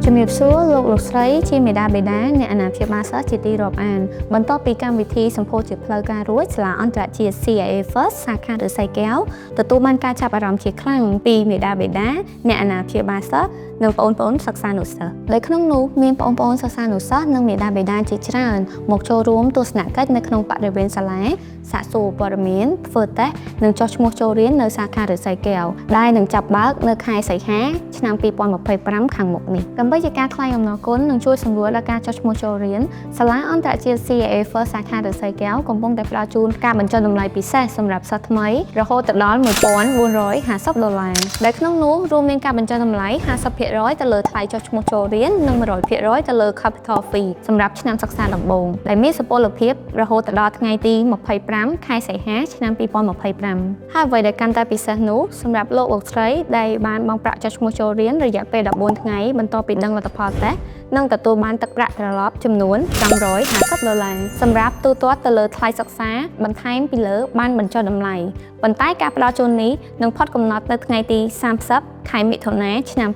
ជំរាបសួរលោកលោកស្រីជាមេដាបេដាអ្នកអាណាព្យាបាលសិស្សជាទីរាប់អានបន្ទាប់ពីកម្មវិធីសម្ពោធជាផ្លូវការរួចសាលាអន្តរជាតិ CIA First សាខាឫស្សីកែវទទួលបានការចាប់អារម្មណ៍ជាខ្លាំងពីមេដាបេដាអ្នកអាណាព្យាបាលសិស្សនិងបងប្អូនសិក្សានុសិស្សនៅក្នុងនោះមានបងប្អូនសិក្សានុសិស្សនិងមេដាបេដាជាច្រើនមកចូលរួមទស្សនកិច្ចនៅក្នុងបរិវេណសាលាសាកសួរព័ត៌មានធ្វើតេស្តនិងចុះឈ្មោះចូលរៀននៅសាខាឫស្សីកែវដែលនឹងចាប់បើកនៅខែសីហាឆ្នាំ2025ខាងមុខនេះដើម្បីជាការថ្លែងអំណរគុណនិងជួយសម្រួលដល់ការចុះឈ្មោះចូលរៀនសាលាអន្តរជាតិ CIA First សាខាឫស្សីកែវកំពុងតែផ្ដល់ជូនការបញ្ចុះតម្លៃពិសេសសម្រាប់សិស្សថ្មីរហូតដល់$1,450ដែលក្នុងនោះរួមមានការបញ្ចុះតម្លៃ 50% ទៅលើថ្លៃចុះឈ្មោះចូលរៀននិង 100% ទៅលើ Capital Fee សម្រាប់ឆ្នាំសិក្សាដំបូងដែលមានសុពលភាពរហូតដល់ថ្ងៃទី25ខែសីហាឆ្នាំ2025ហើយអ្វីដែលកាន់តែពិសេសនោះសម្រាប់លោកស្រីដែលបានបង់ប្រាក់ចុះឈ្មោះចូលរៀនរយៈពេល14ថ្ងៃបន្ទាប់ពីដឹងលទ្ធផលតេស្តនឹងទទួលបានទឹកប្រាក់ត្រឡប់ចំនួន$550សម្រាប់ទូទាត់ទៅលើថ្លៃសិក្សាបន្ថែមពីលើបានបញ្ចុះតម្លៃប៉ុន្តែការផ្ដល់ជូននេះនឹងផុតកំណត់នៅថ្ងៃទី30ខែមិថុនាឆ្នាំ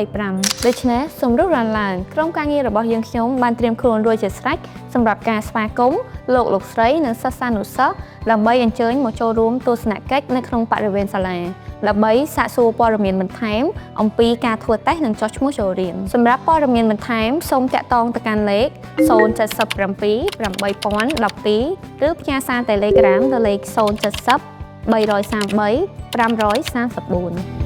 2025ដូច្នេះសូមរស់រានឡើងក្រុមការងាររបស់យើងខ្ញុំបានត្រៀមខ្លួនរួចជាស្រេចសម្រាប់ការស្វាគមន៍លោកស្រីនិងសិស្សានុសិស្សដើម្បីអញ្ជើញមកចូលរួមទស្សនកិច្ចនៅក្នុងបរិវេណសាលាដើម្បីសាកសួរព័ត៌មានបន្ថែមអំពីការធ្វើតេស្តនិងចុះឈ្មោះចូលរៀនសម្រាប់ព័ត៌មានបន្ថែមសូមតាក់ទងទៅកាន់លេខ077 8012 ឬផ្ញើសារ Telegram ទៅលេខ070 333 534